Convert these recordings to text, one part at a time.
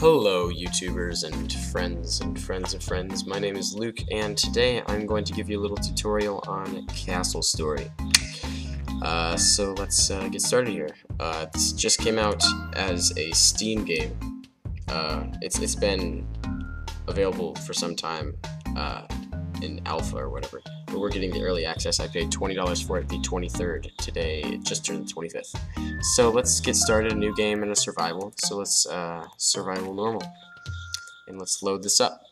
Hello YouTubers and friends and friends of friends, my name is Luke and today I'm going to give you a little tutorial on Castle Story. So let's get started here. This just came out as a Steam game. It's been available for some time in alpha or whatever, but we're getting the early access. I paid $20 for it the 23rd. Today it just turned the 25th. So let's get started. A new game and a survival. So let's survival normal, and let's load this up.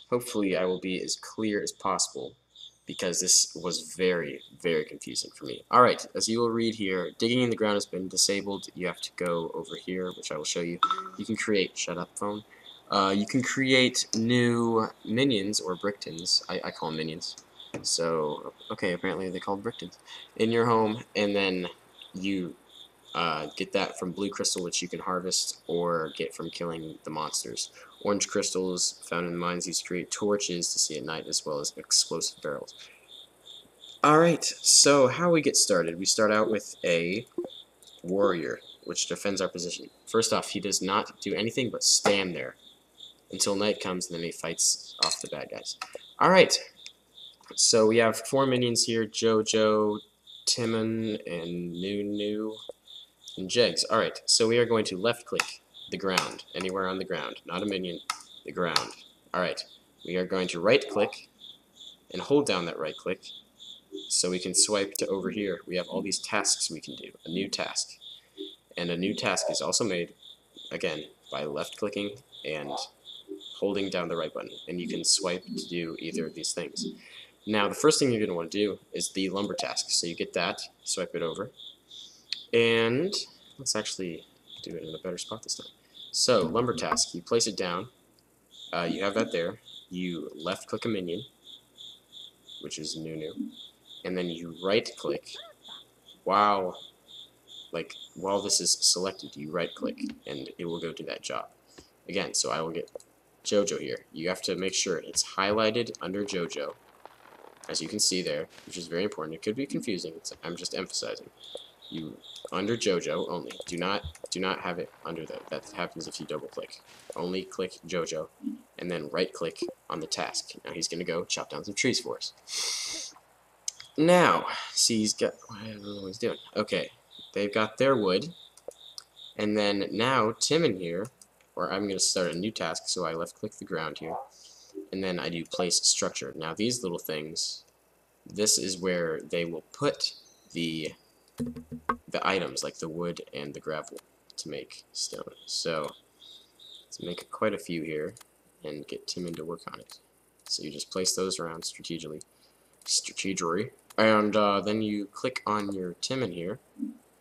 Hopefully I will be as clear as possible because this was very confusing for me. Alright, as you will read here, digging in the ground has been disabled. You have to go over here, which I will show you. You can create, shut up phone. You can create new minions, or bricktons. I call them minions. So, okay, apparently they're called bricktons. In your home, and then you get that from blue crystal, which you can harvest or get from killing the monsters. Orange crystals found in the mines used to create torches to see at night, as well as explosive barrels. Alright, so how we get started. We start out with a warrior, which defends our position. First off, he does not do anything but stand there until night comes, and then he fights off the bad guys. Alright, so we have 4 minions here: Jojo, Timon, and Nunu, and Jegs. Alright, so we are going to left click the ground, anywhere on the ground, not a minion, the ground. Alright, we are going to right click and hold down that right click so we can swipe to over here. We have all these tasks we can do. A new task. And a new task is also made, again, by left clicking and holding down the right button, and you can swipe to do either of these things. Now the first thing you're going to want to do is the lumber task. So you get that, swipe it over, and let's actually do it in a better spot this time. So lumber task, you place it down, you have that there, you left click a minion, which is Nunu, and then you right click while this is selected. You right click and it will go do that job. Again, so I will get Jojo here. You have to make sure it's highlighted under Jojo, as you can see there, which is very important. It could be confusing. I'm just emphasizing. You under Jojo only. Do not have it under that. That happens if you double click. Only click Jojo, and then right click on the task. Now he's gonna go chop down some trees for us. Now, see, he's got. I don't know what he's doing. Okay, they've got their wood, and then now Timon here. Or I'm going to start a new task, so I left click the ground here, and then I do place structure. Now these little things, this is where they will put the items, like the wood and the gravel, to make stone. So let's make quite a few here and get Timon to work on it. So you just place those around strategically, and then you click on your Timon here.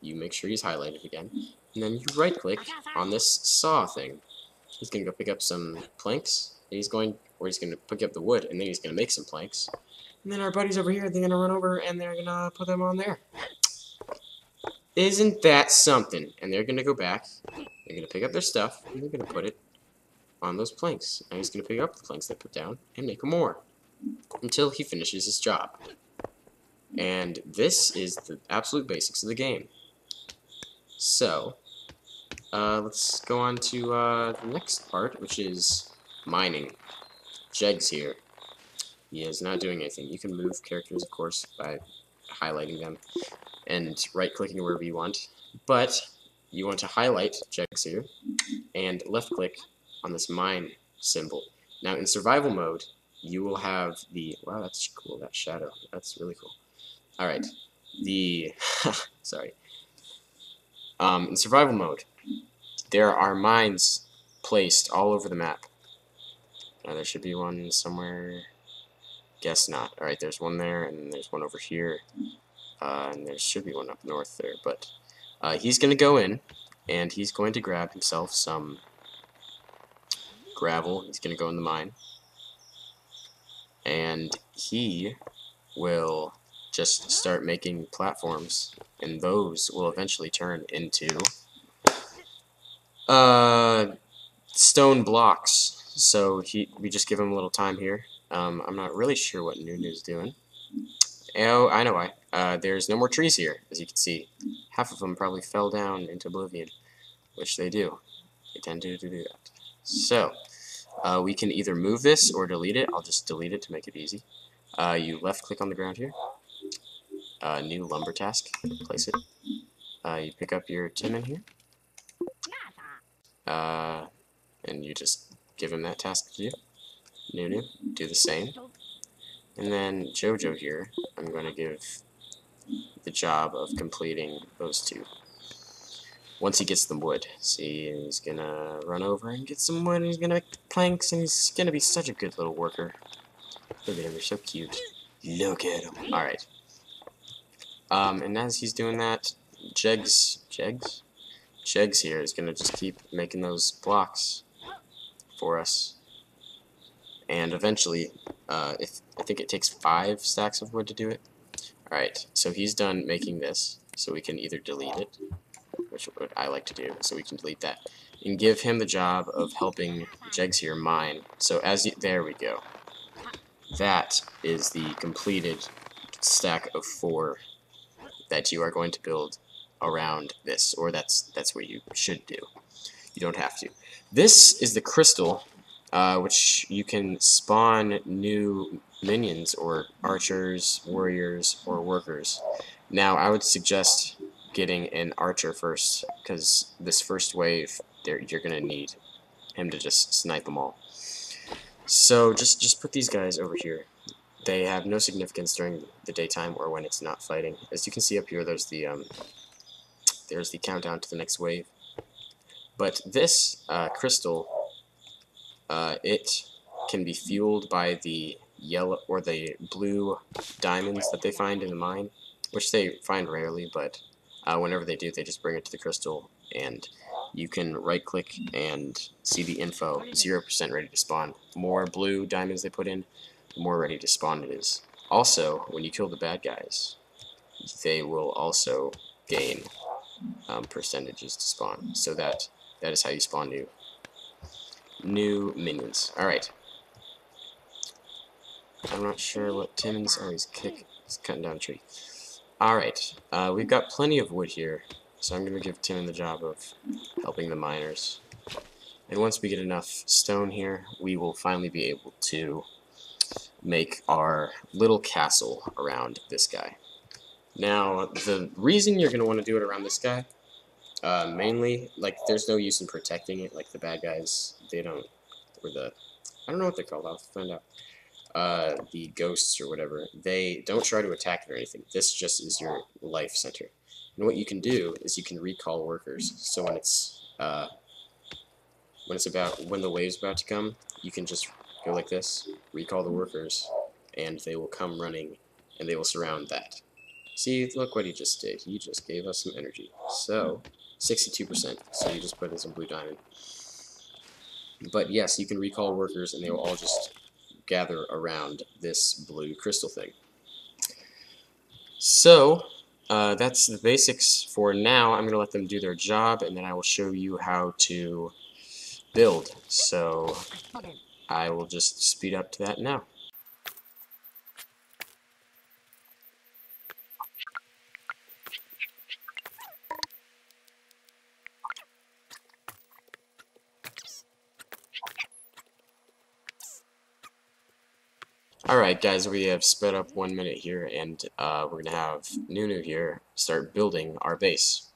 You make sure he's highlighted again, and then you right click on this saw thing. He's gonna go pick up some planks, and he's gonna pick up the wood, and then he's gonna make some planks. And then our buddies over here, they're gonna run over and they're gonna put them on there. Isn't that something? And they're gonna go back, they're gonna pick up their stuff, and they're gonna put it on those planks. And he's gonna pick up the planks they put down and make more until he finishes his job. And this is the absolute basics of the game. So let's go on to the next part, which is mining. Jegs here. He is not doing anything. You can move characters, of course, by highlighting them and right-clicking wherever you want. But you want to highlight Jegs here and left-click on this mine symbol. Now, in survival mode, you will have the... Wow, that's cool, that shadow. That's really cool. Alright. Sorry. In survival mode, there are mines placed all over the map. There should be one somewhere. Guess not. Alright, there's one there, and there's one over here. And there should be one up north there. But he's going to go in, and he's going to grab himself some gravel. He's going to go in the mine. And he will just start making platforms, and those will eventually turn into stone blocks. So we just give him a little time here. I'm not really sure what Nunu's doing. Oh, I know why. There's no more trees here, as you can see. Half of them probably fell down into oblivion, which they do. They tend to do that. So, we can either move this or delete it. I'll just delete it to make it easy. You left click on the ground here. New lumber task. Place it. You pick up your Timon here. And you just give him that task to do. Nunu, do the same. And then Jojo here, I'm going to give the job of completing those two. Once he gets the wood, see, he's going to run over and get some wood, and he's going to make the planks, and he's going to be such a good little worker. Look at him, they're so cute. Look at him. Alright. And as he's doing that, Jegs here is going to just keep making those blocks for us. And eventually, I think it takes 5 stacks of wood to do it. Alright, so he's done making this, so we can either delete it, which what I like to do, so we can delete that, and give him the job of helping Jegs here mine. So there we go. That is the completed stack of 4 that you are going to build around this, or that's what you should do. You don't have to. This is the crystal, which you can spawn new minions, or archers, warriors, or workers. Now, I would suggest getting an archer first, because this first wave, you're going to need him to just snipe them all. So, just put these guys over here. They have no significance during the daytime or when it's not fighting. As you can see up here, there's the countdown to the next wave. But this crystal, it can be fueled by the yellow or the blue diamonds that they find in the mine, which they find rarely, but whenever they do, they just bring it to the crystal, and you can right-click and see the info, 0% ready to spawn. The more blue diamonds they put in, the more ready to spawn it is. Also, when you kill the bad guys, they will also gain percentages to spawn. So that is how you spawn new minions. Alright. I'm not sure what Timon's always he's cutting down a tree. Alright, we've got plenty of wood here, so I'm going to give Timon the job of helping the miners. And once we get enough stone here, we will finally be able to make our little castle around this guy. Now, the reason you're going to want to do it around this guy, mainly, like, there's no use in protecting it, like the bad guys, they don't, or I don't know what they're called, I'll find out. The ghosts or whatever, they don't try to attack it or anything. This just is your life center. And what you can do is you can recall workers. So when the wave's about to come, you can just go like this, recall the workers, and they will come running, and they will surround that. See, look what he just did. He just gave us some energy. So, 62%. So you just put in some blue diamond. But yes, you can recall workers, and they will all just gather around this blue crystal thing. So, that's the basics for now. I'm going to let them do their job, and then I will show you how to build. So, I will just speed up to that now. Alright guys, we have sped up 1 minute here, and we're going to have Nunu here start building our base.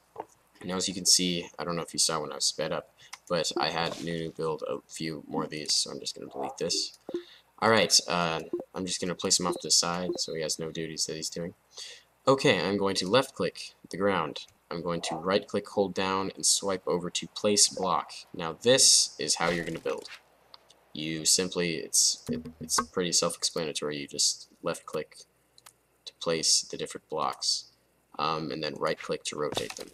Now as you can see, I don't know if you saw when I was sped up, but I had Nunu build a few more of these, so I'm just going to delete this. Alright, I'm just going to place him off to the side so he has no duties that he's doing. Okay, I'm going to left click the ground. I'm going to right click, hold down, and swipe over to place block. Now this is how you're going to build. You simply, it's pretty self-explanatory. You just left-click to place the different blocks, and then right-click to rotate them.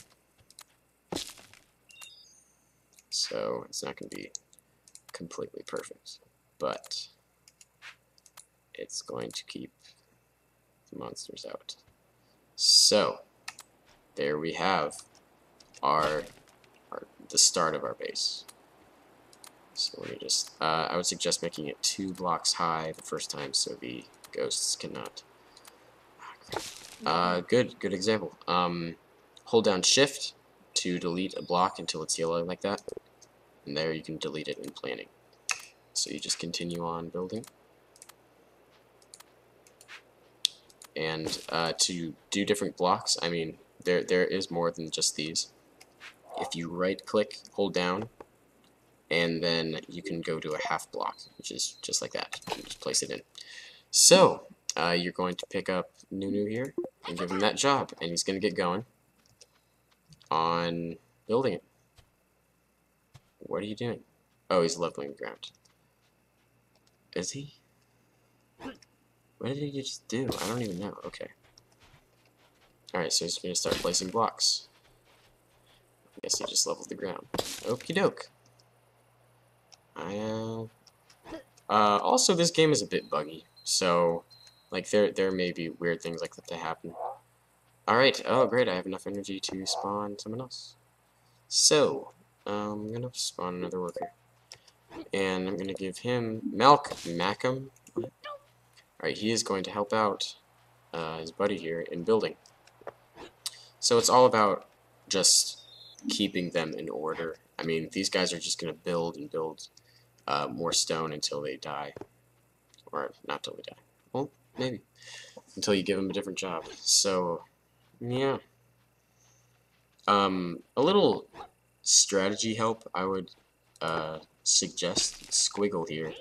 So it's not going to be completely perfect, but it's going to keep the monsters out. So there we have the start of our base. So let me just, I would suggest making it 2 blocks high the first time so the ghosts cannot. Good example. Hold down shift to delete a block until it's yellow like that. and there you can delete it in planning. So you just continue on building. And to do different blocks, I mean, there is more than just these. If you right-click, hold down, and then you can go to a half block, which is just like that. You just place it in. So you're going to pick up Nunu here and give him that job, and he's going to get going on building it. What are you doing? Oh, he's leveling the ground. Is he? What did he just do? I don't even know. Okay. Alright, so he's going to start placing blocks. I guess he just leveled the ground. Okie doke. Also, this game is a bit buggy, so like there may be weird things like that to happen. Alright, oh great, I have enough energy to spawn someone else. So, I'm gonna spawn another worker. And I'm gonna give him Malcolm. Alright, he is going to help out his buddy here in building. So it's all about just keeping them in order. I mean, these guys are just gonna build and build more stone until they die. Or not till they die. Well, maybe. Until you give them a different job. So, yeah. A little strategy help I would suggest, Squiggle here.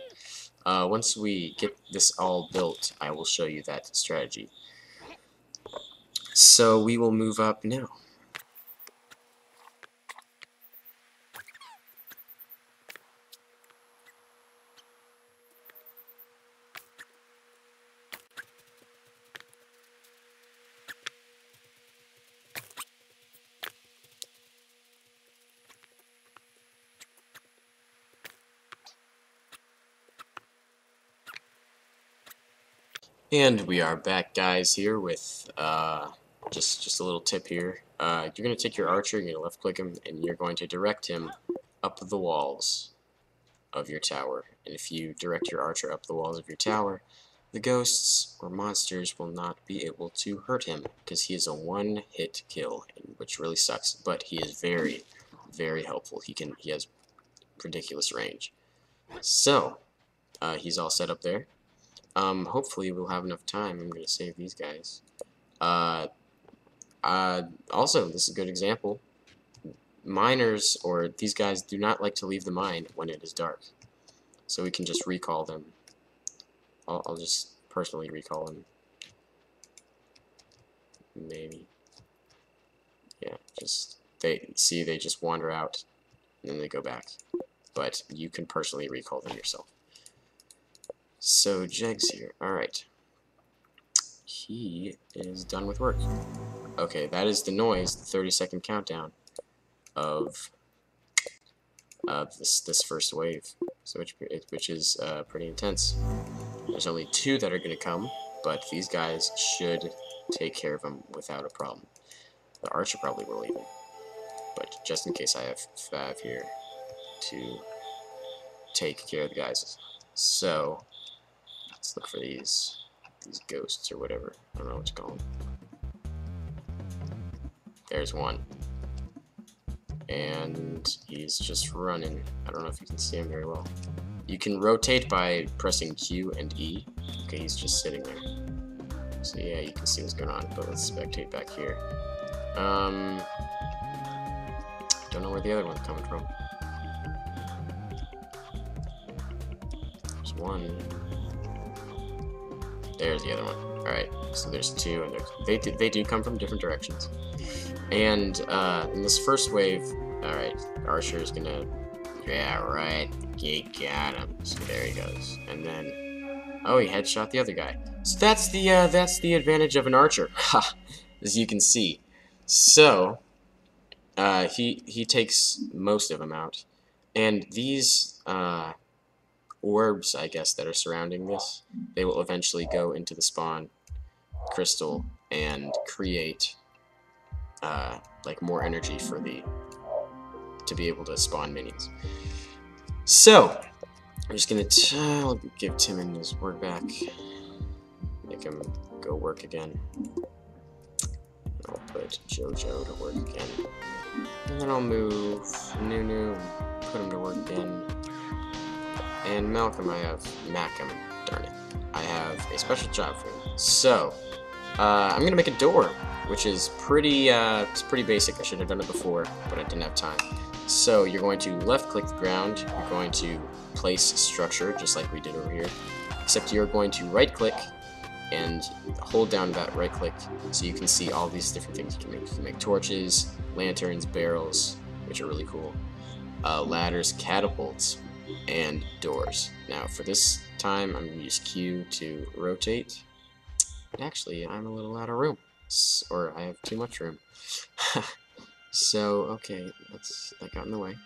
Once we get this all built, I will show you that strategy. So we will move up now. And we are back, guys, here with just a little tip here. You're going to take your archer, you're going to left click him, and you're going to direct him up the walls of your tower. And if you direct your archer up the walls of your tower, the ghosts or monsters will not be able to hurt him, because he is a one-hit kill, which really sucks. But he is very, very helpful. He has ridiculous range. So he's all set up there. Hopefully we'll have enough time. I'm going to save these guys. Also, this is a good example. Miners, or these guys, do not like to leave the mine when it is dark. So we can just recall them. I'll just personally recall them. Maybe. Yeah, they just wander out, and then they go back. But you can personally recall them yourself. So, Jegs here. Alright. He is done with work. Okay, that is the noise, the 30-second countdown of this first wave, so which is pretty intense. There's only 2 that are going to come, but these guys should take care of them without a problem. The archer probably will even, but just in case, I have Fav here to take care of the guys. So let's look for these ghosts or whatever. I don't know what to call them. There's one. And he's just running. I don't know if you can see him very well. You can rotate by pressing Q and E. Okay, he's just sitting there. So yeah, you can see what's going on, but let's spectate back here. Don't know where the other one's coming from. There's one. There's the other one. Alright, so there's 2, and they do come from different directions. And in this first wave, alright, Archer is gonna, yeah, right, you got him. So there he goes. And then, oh, he headshot the other guy. So that's the advantage of an Archer, ha, as you can see. So he takes most of them out, and these orbs, I guess, that are surrounding this, they will eventually go into the spawn crystal and create like more energy for to be able to spawn minions. So I'm just gonna give Timon his work back, make him go work again, I'll put Jojo to work again. And then I'll move Nunu and put him to work again. And Malcolm, I have Macum. Darn it. I have a special job for him. So, I'm gonna make a door, which is pretty, it's pretty basic. I should have done it before, but I didn't have time. So, you're going to left-click the ground. You're going to place structure, just like we did over here. Except you're going to right-click and hold down that right-click so you can see all these different things you can make. You can make torches, lanterns, barrels, which are really cool, ladders, catapults, and doors. Now for this time I'm going to use Q to rotate. And actually I'm a little out of room, or I have too much room. So okay, that got in the way.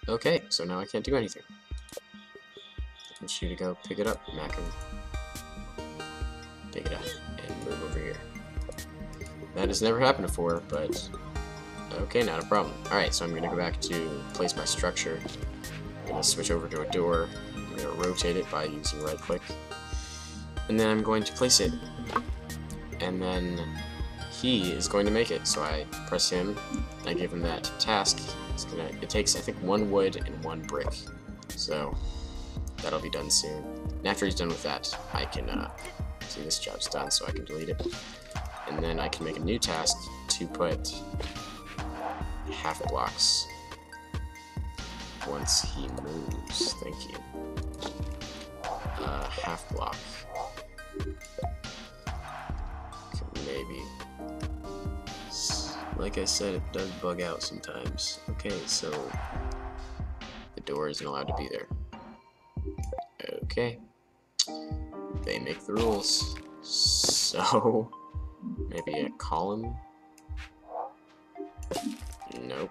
Okay, so now I can't do anything. I want you to go pick it up, Macum. Pick it up and move over here. That has never happened before, but okay, not a problem. Alright, so I'm going to go back to place my structure. I'm going to switch over to a door. I'm going to rotate it by using right click. And then I'm going to place it. And then he is going to make it. So I press him, I give him that task. It takes, I think, 1 wood and 1 brick. So that'll be done soon. And after he's done with that, I can see this job's done, so I can delete it. And then I can make a new task to put half blocks once he moves. Thank you. Half block. Maybe. Like I said, it does bug out sometimes. Okay, so the door isn't allowed to be there. Okay. They make the rules. So maybe a column? Nope.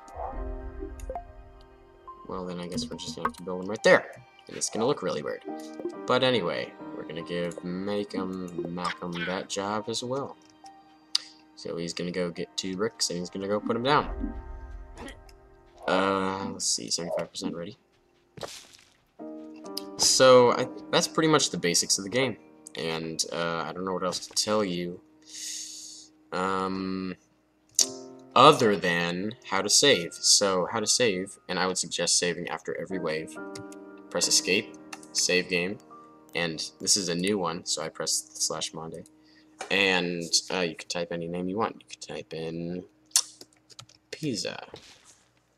Well, then I guess we're just gonna have to build them right there. And it's gonna look really weird. But anyway, we're gonna give Malcolm that job as well. So he's gonna go get 2 bricks and he's gonna go put them down. Let's see, 75% ready. So that's pretty much the basics of the game. And I don't know what else to tell you. Other than how to save. So how to save, and I would suggest saving after every wave. Press escape, save game, and this is a new one, so I press /Monde. And you can type any name you want. You can type in pizza,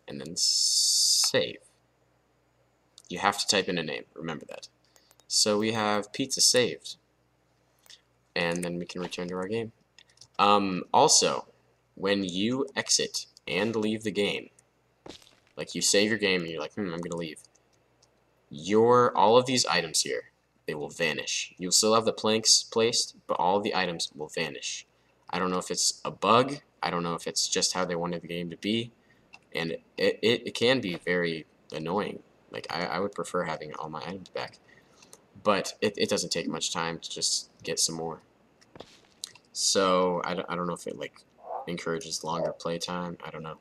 and then save. You have to type in a name, remember that. So we have pizza saved. And then we can return to our game. Also, when you exit and leave the game, like you save your game and you're like, I'm gonna leave, all of these items here, they will vanish. You'll still have the planks placed, but all of the items will vanish. I don't know if it's a bug, I don't know if it's just how they wanted the game to be, and it can be very annoying. Like, I would prefer having all my items back. But it doesn't take much time to just get some more. So I don't know if it like encourages longer playtime. I don't know.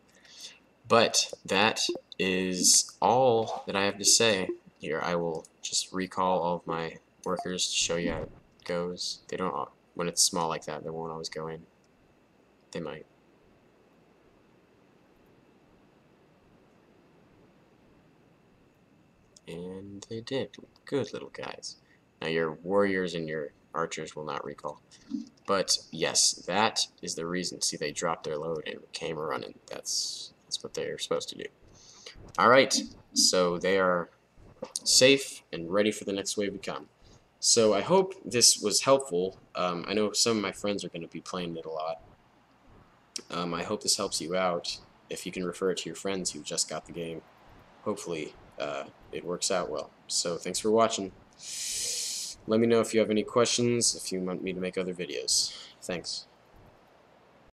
But that is all that I have to say here. I will just recall all of my workers to show you how it goes. They don't, when it's small like that, they won't always go in. They might. And they did. Good little guys. Now your warriors and your archers will not recall. But yes, that is the reason. See, they dropped their load and came running. That's what they're supposed to do. Alright, so they are safe and ready for the next wave to come. So I hope this was helpful. I know some of my friends are going to be playing it a lot. I hope this helps you out. If you can refer it to your friends who just got the game, hopefully it works out well. So thanks for watching. Let me know if you have any questions, if you want me to make other videos. Thanks.